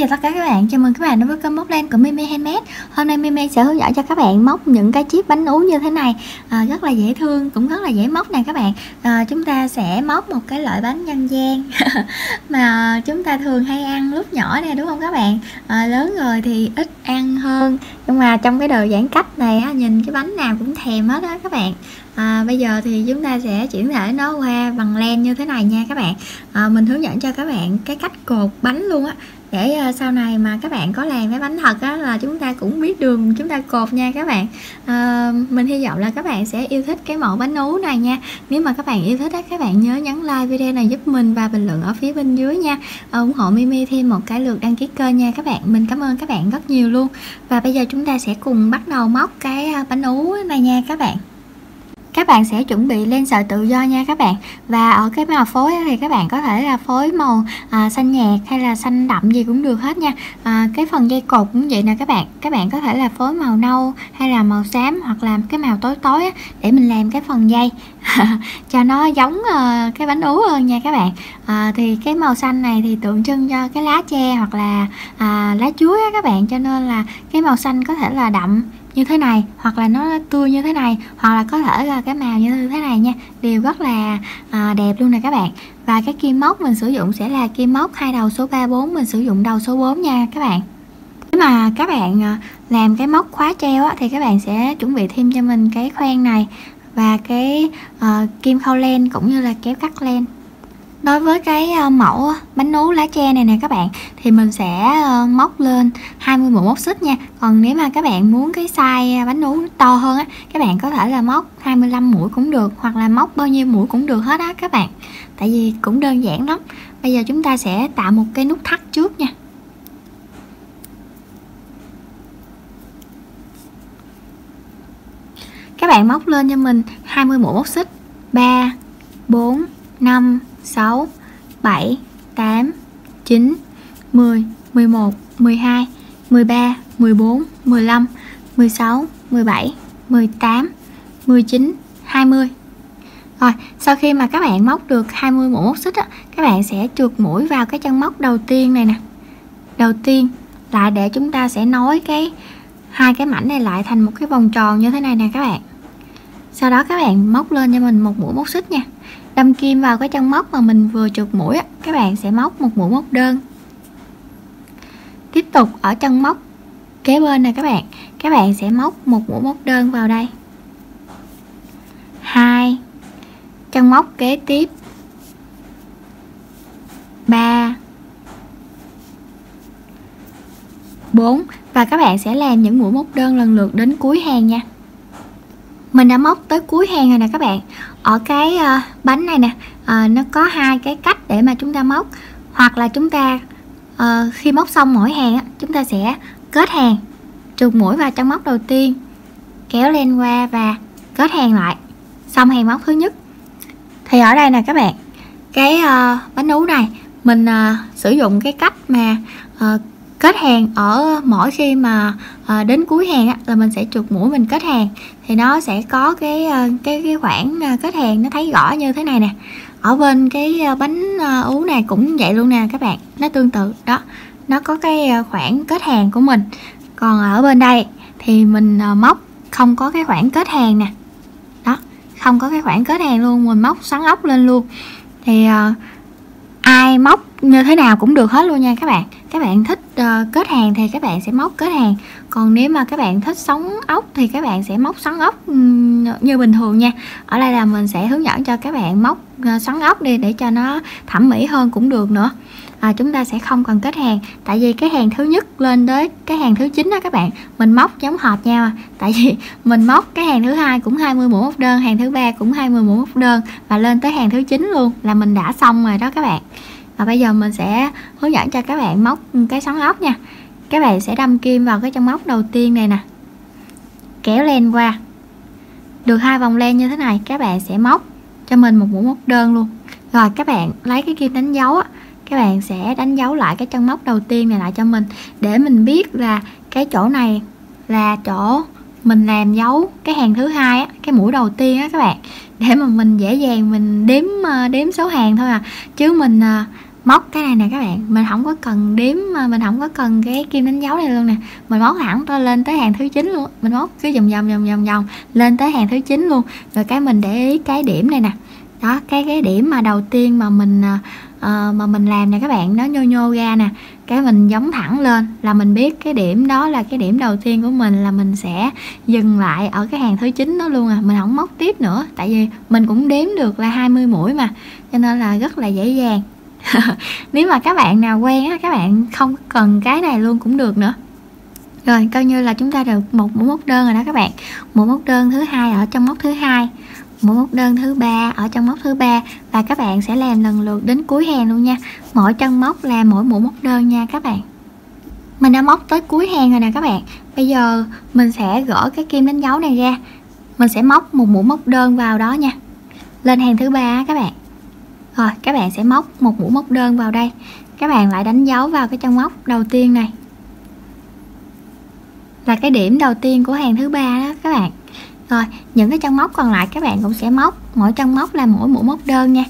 chào tất cả các bạn, chào mừng các bạn đến với kênh móc len của Mimi Handmade. Hôm nay Mimi sẽ hướng dẫn cho các bạn móc những cái chiếc bánh ú như thế này, rất là dễ thương, cũng rất là dễ móc nè các bạn. Chúng ta sẽ móc một cái loại bánh nhân gian mà chúng ta thường hay ăn lúc nhỏ nè, đúng không các bạn? Lớn rồi thì ít ăn hơn, nhưng mà trong cái đời giãn cách này nhìn cái bánh nào cũng thèm hết đó các bạn. Bây giờ thì chúng ta sẽ chuyển thể nó qua bằng len như thế này nha các bạn. Mình hướng dẫn cho các bạn cái cách cột bánh luôn á, để sau này mà các bạn có làm cái bánh thật á là chúng ta cũng biết đường chúng ta cột nha các bạn. Mình hy vọng là các bạn sẽ yêu thích cái mẫu bánh ú này nha. Nếu mà các bạn yêu thích á, các bạn nhớ nhấn like video này giúp mình và bình luận ở phía bên dưới nha, ủng hộ Mimi thêm một cái lượt đăng ký kênh nha các bạn. Mình cảm ơn các bạn rất nhiều luôn. Và bây giờ chúng ta sẽ cùng bắt đầu móc cái bánh ú này nha các bạn. Các bạn sẽ chuẩn bị len sợi tự do nha các bạn. Và ở cái màu phối thì các bạn có thể là phối màu xanh nhạt hay là xanh đậm gì cũng được hết nha. Cái phần dây cột cũng vậy nè các bạn. Các bạn có thể là phối màu nâu hay là màu xám hoặc là cái màu tối tối á, để mình làm cái phần dây cho nó giống cái bánh ú hơn nha các bạn. Thì cái màu xanh này thì tượng trưng cho cái lá tre hoặc là lá chuối á các bạn, cho nên là cái màu xanh có thể là đậm như thế này, hoặc là nó tươi như thế này, hoặc là có thể là cái màu như thế này nha, đều rất là đẹp luôn nè các bạn. Và cái kim móc mình sử dụng sẽ là kim móc hai đầu số 3 4, mình sử dụng đầu số 4 nha các bạn. Nếu mà các bạn làm cái móc khóa treo á, thì các bạn sẽ chuẩn bị thêm cho mình cái khoen này và cái kim khâu len cũng như là kéo cắt len. Đối với cái mẫu bánh ú lá tre này nè các bạn, thì mình sẽ móc lên 20 mũi móc xích nha. Còn nếu mà các bạn muốn cái size bánh ú to hơn á, các bạn có thể là móc 25 mũi cũng được, hoặc là móc bao nhiêu mũi cũng được hết á các bạn. Tại vì cũng đơn giản lắm. Bây giờ chúng ta sẽ tạo một cái nút thắt trước nha. Các bạn móc lên cho mình 20 mũi móc xích 3, 4, 5, 6, 7, 8, 9, 10, 11, 12, 13, 14, 15, 16, 17, 18, 19, 20. Rồi, sau khi mà các bạn móc được 20 mũi móc xích á, các bạn sẽ trượt mũi vào cái chân móc đầu tiên này nè. Đầu tiên lại để chúng ta sẽ nối hai cái mảnh này lại thành một cái vòng tròn như thế này nè các bạn. Sau đó các bạn móc lên cho mình một mũi móc xích nha. Đâm kim vào cái chân móc mà mình vừa trượt mũi á, các bạn sẽ móc một mũi móc đơn. Tiếp tục ở chân móc kế bên này các bạn sẽ móc một mũi móc đơn vào đây. 2. Chân móc kế tiếp 3, 4 và các bạn sẽ làm những mũi móc đơn lần lượt đến cuối hàng nha. Mình đã móc tới cuối hàng rồi nè các bạn. Ở cái bánh này nè, nó có hai cái cách để mà chúng ta móc. Hoặc là chúng ta khi móc xong mỗi hàng á, chúng ta sẽ kết hàng, trượt mũi vào trong móc đầu tiên, kéo len qua và kết hàng lại, xong hàng móc thứ nhất. Thì ở đây nè các bạn, cái bánh ú này mình sử dụng cái cách mà kết hàng ở mỗi khi mà đến cuối hàng á, là mình sẽ trượt mũi mình kết hàng, thì nó sẽ có cái khoảng kết hàng nó thấy rõ như thế này nè. Ở bên cái bánh ú này cũng vậy luôn nè các bạn, nó tương tự đó, nó có cái khoảng kết hàng của mình. Còn ở bên đây thì mình móc không có cái khoảng kết hàng nè, đó, không có cái khoảng kết hàng luôn, mình móc xoắn ốc lên luôn. Thì ai móc như thế nào cũng được hết luôn nha các bạn. Các bạn thích kết hàng thì các bạn sẽ móc kết hàng, còn nếu mà các bạn thích xoắn ốc thì các bạn sẽ móc xoắn ốc như bình thường nha. Ở đây là mình sẽ hướng dẫn cho các bạn móc xoắn ốc đi, để cho nó thẩm mỹ hơn cũng được nữa. Chúng ta sẽ không cần kết hàng, tại vì cái hàng thứ nhất lên tới cái hàng thứ 9 đó các bạn, mình móc giống hệt nhau. Tại vì mình móc cái hàng thứ hai cũng 20 mũi móc đơn, hàng thứ ba cũng 20 mũi móc đơn, và lên tới hàng thứ 9 luôn là mình đã xong rồi đó các bạn. Và bây giờ mình sẽ hướng dẫn cho các bạn móc cái xoắn ốc nha. Các bạn sẽ đâm kim vào cái chân móc đầu tiên này nè, kéo len qua, được 2 vòng len như thế này, các bạn sẽ móc cho mình một mũi móc đơn luôn. Rồi các bạn lấy cái kim đánh dấu á, các bạn sẽ đánh dấu lại cái chân móc đầu tiên này lại cho mình, để mình biết là cái chỗ này là chỗ mình làm dấu cái hàng thứ hai á, cái mũi đầu tiên á các bạn, để mà mình dễ dàng mình đếm số hàng thôi chứ mình móc cái này nè các bạn, mình không có cần đếm, mà mình không có cần cái kim đánh dấu này luôn nè, mình móc hẳn to lên tới hàng thứ 9 luôn, mình móc cứ vòng vòng lên tới hàng thứ 9 luôn. Rồi cái mình để ý cái điểm này nè, đó, cái điểm mà đầu tiên mà mình làm nè các bạn, nó nhô nhô ra nè, cái mình giống thẳng lên là mình biết cái điểm đó là cái điểm đầu tiên của mình, là mình sẽ dừng lại ở cái hàng thứ 9 đó luôn à, mình không móc tiếp nữa, tại vì mình cũng đếm được là 20 mũi mà, cho nên là rất là dễ dàng. Nếu mà các bạn nào quen á, các bạn không cần cái này luôn cũng được nữa. Rồi coi như là chúng ta được một mũi móc đơn rồi đó các bạn. Mũi móc đơn thứ hai ở trong móc thứ hai, mũi móc đơn thứ ba ở trong móc thứ ba, và các bạn sẽ làm lần lượt đến cuối hàng luôn nha. Mỗi chân móc là mỗi mũi móc đơn nha các bạn. Mình đã móc tới cuối hàng rồi nè các bạn. Bây giờ mình sẽ gỡ cái kim đánh dấu này ra, mình sẽ móc một mũi móc đơn vào đó nha, lên hàng thứ ba các bạn. Rồi các bạn sẽ móc một mũi móc đơn vào đây, các bạn lại đánh dấu vào cái chân móc đầu tiên này, là cái điểm đầu tiên của hàng thứ ba đó các bạn. Rồi những cái chân móc còn lại các bạn cũng sẽ móc, mỗi chân móc là mỗi mũi móc đơn nha.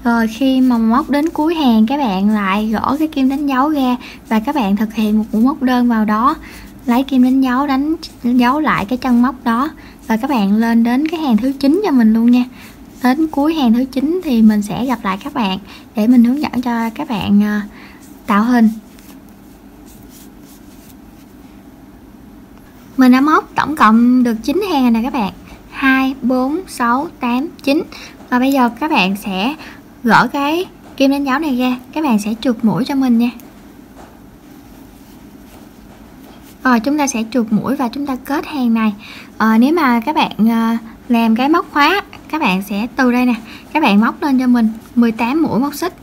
Rồi khi mà móc đến cuối hàng, các bạn lại gỡ cái kim đánh dấu ra và các bạn thực hiện một mũi móc đơn vào đó, lấy kim đánh dấu lại cái chân móc đó, rồi các bạn lên đến cái hàng thứ 9 cho mình luôn nha. Đến cuối hàng thứ 9 thì mình sẽ gặp lại các bạn để mình hướng dẫn cho các bạn tạo hình. Mình đã móc tổng cộng được 9 hàng rồi nè các bạn, 2, 4, 6, 8, 9. Và bây giờ các bạn sẽ gỡ cái kim đánh dấu này ra, các bạn sẽ trượt mũi cho mình nha. Rồi chúng ta sẽ trượt mũi và chúng ta kết hàng này. Nếu mà các bạn làm cái móc khóa, các bạn sẽ từ đây nè, các bạn móc lên cho mình 18 mũi móc xích,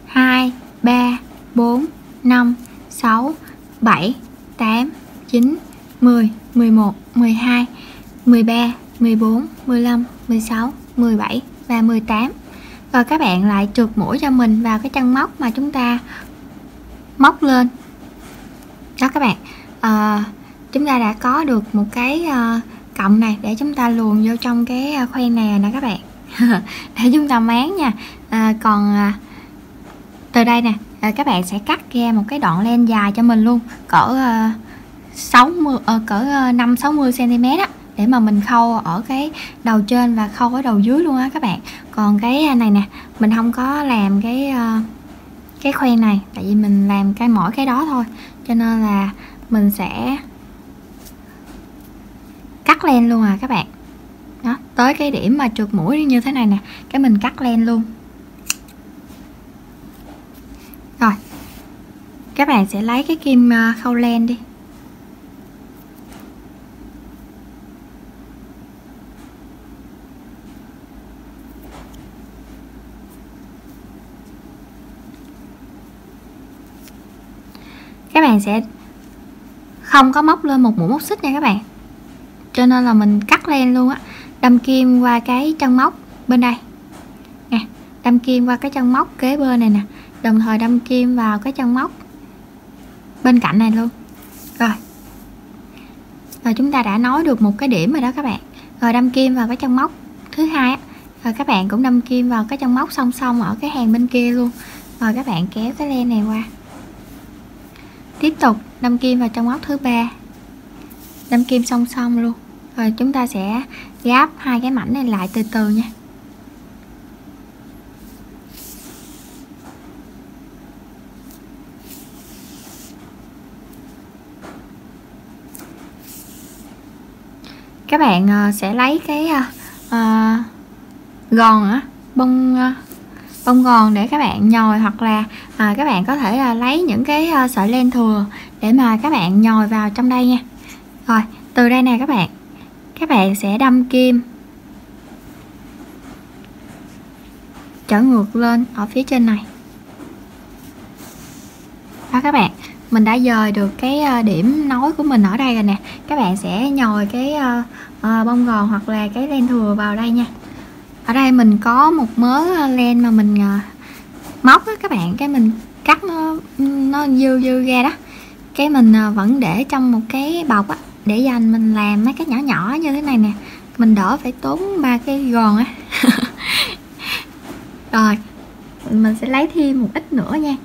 2, 3, 4, 5, 6, 7, 8, 9, 10, 11, 12, 13, 14, 15, 16, 17 và 18. Và các bạn lại trượt mũi cho mình vào cái chân móc mà chúng ta móc lên. Đó các bạn, chúng ta đã có được một cái cọng này để chúng ta luồn vô trong cái khoen này nè các bạn. Để chúng ta máng nha. Còn từ đây nè, các bạn sẽ cắt ra một cái đoạn len dài cho mình luôn, cỡ 5-60 cm á, để mà mình khâu ở cái đầu trên và khâu ở đầu dưới luôn á các bạn. Còn cái này nè, mình không có làm cái khoen này, tại vì mình làm mỗi cái đó thôi, cho nên là mình sẽ cắt len luôn à các bạn. Đó, tới cái điểm mà trượt mũi như thế này nè, cái mình cắt len luôn. Rồi các bạn sẽ lấy cái kim khâu len đi. Các bạn sẽ không có móc lên một mũi móc xích nha các bạn, cho nên là mình cắt len luôn á, đâm kim qua cái chân móc bên đây nè, đâm kim qua cái chân móc kế bên này nè, đồng thời đâm kim vào cái chân móc bên cạnh này luôn. Rồi chúng ta đã nối được một cái điểm rồi đó các bạn. Rồi đâm kim vào cái chân móc thứ hai á, rồi các bạn cũng đâm kim vào cái chân móc song song ở cái hàng bên kia luôn. Rồi các bạn kéo cái len này qua, tiếp tục đâm kim vào chân móc thứ ba, đâm kim song song luôn. Rồi chúng ta sẽ gáp hai cái mảnh này lại từ từ nha. Các bạn sẽ lấy cái gòn á, bông gòn để các bạn nhồi, hoặc là các bạn có thể là lấy những cái sợi len thừa để mà các bạn nhồi vào trong đây nha. Rồi từ đây nè các bạn sẽ đâm kim trở ngược lên ở phía trên này. Đó các bạn, mình đã dời được cái điểm nối của mình ở đây rồi nè. Các bạn sẽ nhồi cái bông gòn hoặc là cái len thừa vào đây nha. Ở đây mình có một mớ len mà mình móc á các bạn, cái mình cắt nó dư ra đó, cái mình vẫn để trong một cái bọc á, để dành mình làm mấy cái nhỏ nhỏ như thế này nè, mình đỡ phải tốn 3 cái gòn á. Rồi mình sẽ lấy thêm một ít nữa nha.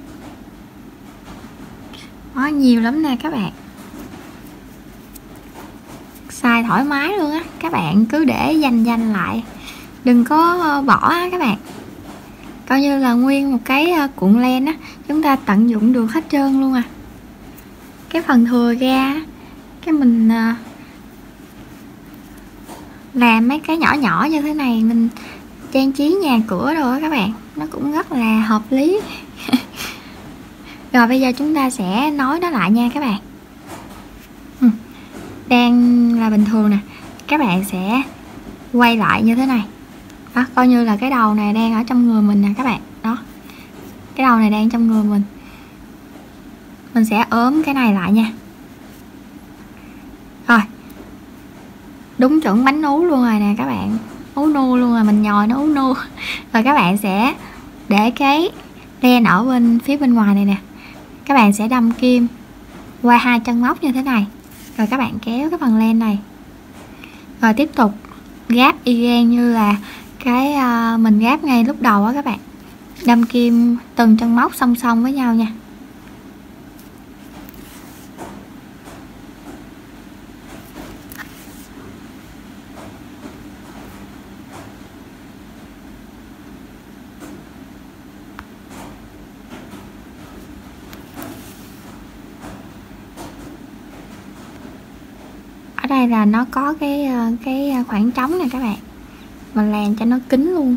Đó, nhiều lắm nè các bạn, xài thoải mái luôn á. Các bạn cứ để dành lại, đừng có bỏ á các bạn, coi như là nguyên một cái cuộn len á, chúng ta tận dụng được hết trơn luôn à. Cái phần thừa ra cái mình làm mấy cái nhỏ nhỏ như thế này, mình trang trí nhà cửa rồi á các bạn, nó cũng rất là hợp lý. Rồi bây giờ chúng ta sẽ nối nó lại nha các bạn. Đang là bình thường nè, các bạn sẽ quay lại như thế này đó, coi như là cái đầu này đang ở trong người mình nè các bạn. Đó, cái đầu này đang trong người mình sẽ ốm cái này lại nha. Rồi, đúng chuẩn bánh ú luôn rồi nè các bạn, ú nu luôn rồi, mình nhồi nó ú nu. Rồi các bạn sẽ để cái len ở bên phía bên ngoài này nè, các bạn sẽ đâm kim qua 2 chân móc như thế này, rồi các bạn kéo cái phần len này, rồi tiếp tục gáp y gan như là cái mình gáp ngay lúc đầu á các bạn, đâm kim từng chân móc song song với nhau nha. Ở đây là nó có cái khoảng trống này các bạn, mình làm cho nó kín luôn.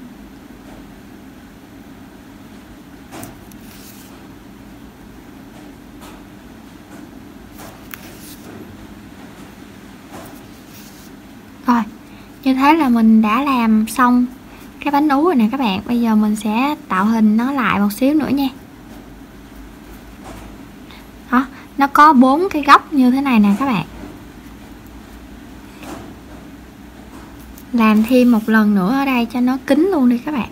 Rồi, như thế là mình đã làm xong cái bánh ú rồi nè các bạn. Bây giờ mình sẽ tạo hình nó lại một xíu nữa nha. Đó, nó có 4 cái góc như thế này nè các bạn. Làm thêm một lần nữa ở đây cho nó kín luôn đi các bạn.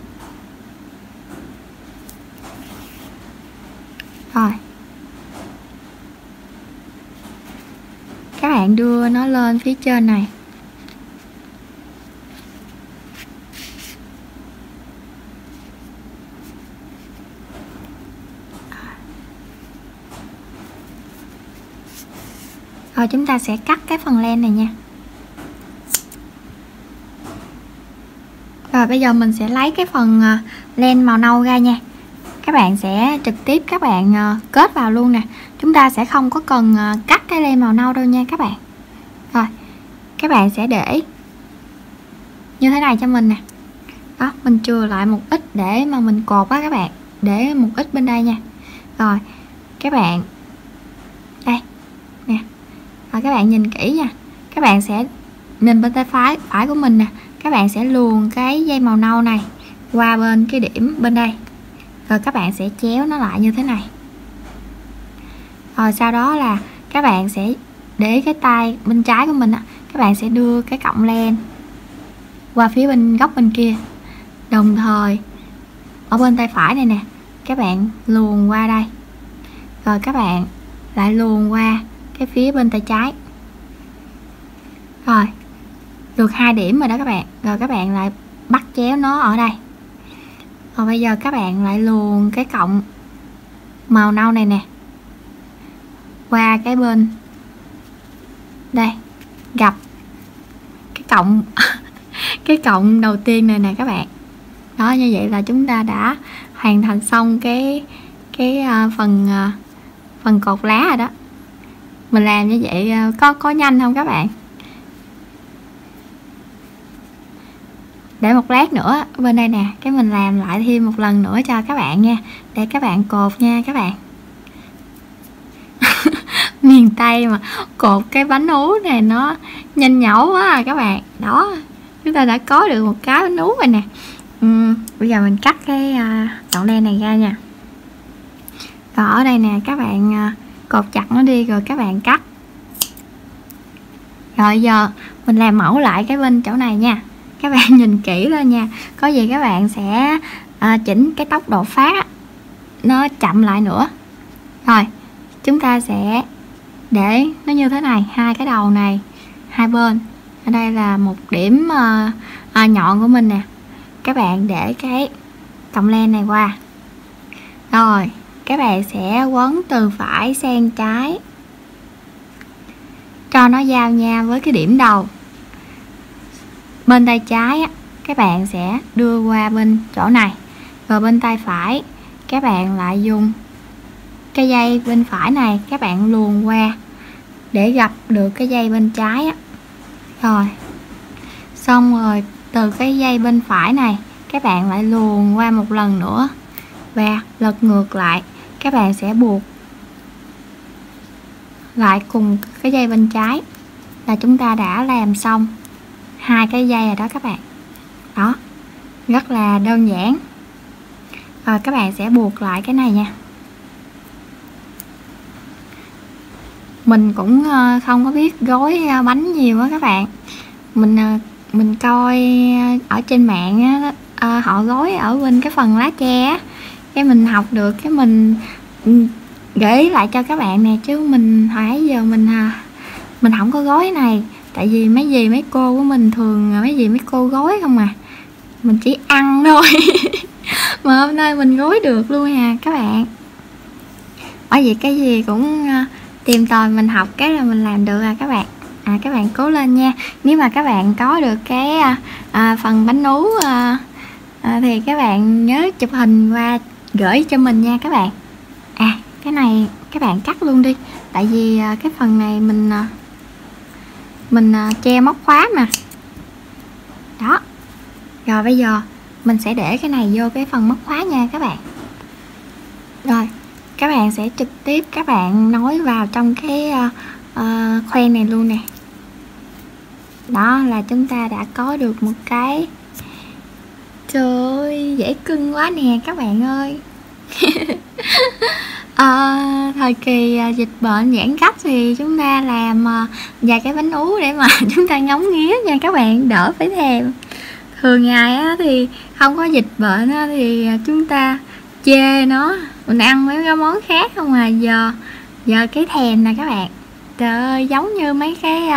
Rồi, các bạn đưa nó lên phía trên này. Rồi chúng ta sẽ cắt cái phần len này nha. Rồi bây giờ mình sẽ lấy cái phần len màu nâu ra nha. Các bạn sẽ trực tiếp các bạn kết vào luôn nè. Chúng ta sẽ không có cần cắt cái len màu nâu đâu nha các bạn. Rồi, các bạn sẽ để như thế này cho mình nè. Đó, mình chừa lại một ít để mà mình cột á các bạn. Để một ít bên đây nha. Rồi, các bạn đây nè. Rồi các bạn nhìn kỹ nha. Các bạn sẽ nhìn bên tay phải của mình nè. Các bạn sẽ luồn cái dây màu nâu này qua bên cái điểm bên đây. Rồi các bạn sẽ chéo nó lại như thế này. Rồi sau đó là các bạn sẽ để cái tay bên trái của mình á, các bạn sẽ đưa cái cọng len qua phía bên góc bên kia. Đồng thời ở bên tay phải này nè, các bạn luồn qua đây. Rồi các bạn lại luồn qua cái phía bên tay trái. Rồi, được 2 điểm rồi đó các bạn. Rồi các bạn lại bắt chéo nó ở đây. Rồi bây giờ các bạn lại luồn cái cọng màu nâu này nè qua cái bên đây, gặp cái cọng cái cọng đầu tiên này nè các bạn. Đó, như vậy là chúng ta đã hoàn thành xong cái phần cột lá rồi đó. Mình làm như vậy có nhanh không các bạn? Để một lát nữa bên đây nè, cái mình làm lại thêm một lần nữa cho các bạn nha, để các bạn cột nha các bạn. Miền Tây mà cột cái bánh ú này nó nhanh nhẩu quá à các bạn. Đó, chúng ta đã có được một cái bánh ú rồi nè. Bây giờ mình cắt cái đoạn len này ra nha. Rồi ở đây nè các bạn cột chặt nó đi rồi các bạn cắt. Rồi giờ mình làm mẫu lại cái bên chỗ này nha. Các bạn nhìn kỹ lên nha. Có gì các bạn sẽ chỉnh cái tốc độ phát nó chậm lại nữa. Rồi chúng ta sẽ để nó như thế này, hai cái đầu này hai bên. Ở đây là một điểm nhọn của mình nè. Các bạn để cái cọng len này qua. Rồi các bạn sẽ quấn từ phải sang trái cho nó giao nhau với cái điểm đầu. Bên tay trái á, các bạn sẽ đưa qua bên chỗ này, và bên tay phải các bạn lại dùng cái dây bên phải này các bạn luồn qua để gặp được cái dây bên trái á. Rồi xong rồi từ cái dây bên phải này các bạn lại luồn qua một lần nữa và lật ngược lại, các bạn sẽ buộc lại cùng cái dây bên trái, là chúng ta đã làm xong 2 cái dây rồi đó các bạn. Đó, rất là đơn giản. Rồi các bạn sẽ buộc lại cái này nha. Mình cũng không có biết gói bánh nhiều á các bạn. Mình coi ở trên mạng á, họ gói ở bên cái phần lá tre á, cái mình học được, cái mình gợi ý lại cho các bạn nè, chứ mình hồi giờ mình không có gói này, tại vì mấy dì mấy cô của mình thường mấy dì mấy cô gói không à, mình chỉ ăn thôi. Mà hôm nay mình gói được luôn à các bạn. Bởi vì cái gì cũng tìm tòi mình học cái là mình làm được à các bạn. Các bạn cố lên nha. Nếu mà các bạn có được cái phần bánh ú thì các bạn nhớ chụp hình và gửi cho mình nha các bạn. Cái này các bạn cắt luôn đi, tại vì cái phần này mình che móc khóa mà. Đó. Rồi bây giờ mình sẽ để cái này vô cái phần móc khóa nha các bạn. Rồi các bạn sẽ trực tiếp các bạn nối vào trong cái khoen này luôn nè. Đó là chúng ta đã có được một cái, trời ơi dễ cưng quá nè các bạn ơi. Thời kỳ dịch bệnh giãn cách thì chúng ta làm vài cái bánh ú để mà chúng ta ngắm nghía nha các bạn, đỡ phải thèm. Thường ngày á, thì không có dịch bệnh á, thì chúng ta chê nó, mình ăn mấy cái món khác không à. Giờ cái thèm nè các bạn. Trời ơi, giống như mấy cái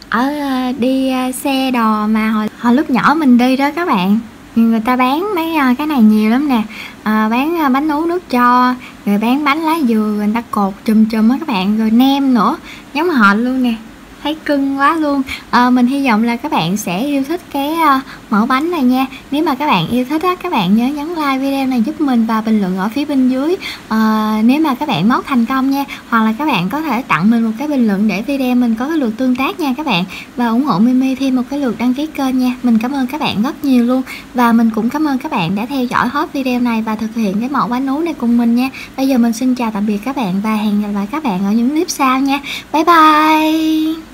ở đi xe đò mà hồi lúc nhỏ mình đi đó các bạn, người ta bán mấy cái này nhiều lắm nè. Bán bánh ú nước cho, rồi bán bánh lá dừa người ta cột chùm chùm á các bạn, rồi nem nữa, giống hệt luôn nè, thấy cưng quá luôn. Mình hy vọng là các bạn sẽ yêu thích cái mẫu bánh này nha. Nếu mà các bạn yêu thích á, các bạn nhớ nhấn like video này giúp mình và bình luận ở phía bên dưới nếu mà các bạn móc thành công nha, hoặc là các bạn có thể tặng mình một cái bình luận để video mình có cái lượt tương tác nha các bạn, và ủng hộ Mimi thêm một cái lượt đăng ký kênh nha. Mình cảm ơn các bạn rất nhiều luôn, và mình cũng cảm ơn các bạn đã theo dõi hết video này và thực hiện cái mẫu bánh ú này cùng mình nha. Bây giờ mình xin chào tạm biệt các bạn và hẹn gặp lại các bạn ở những clip sau nha. Bye bye.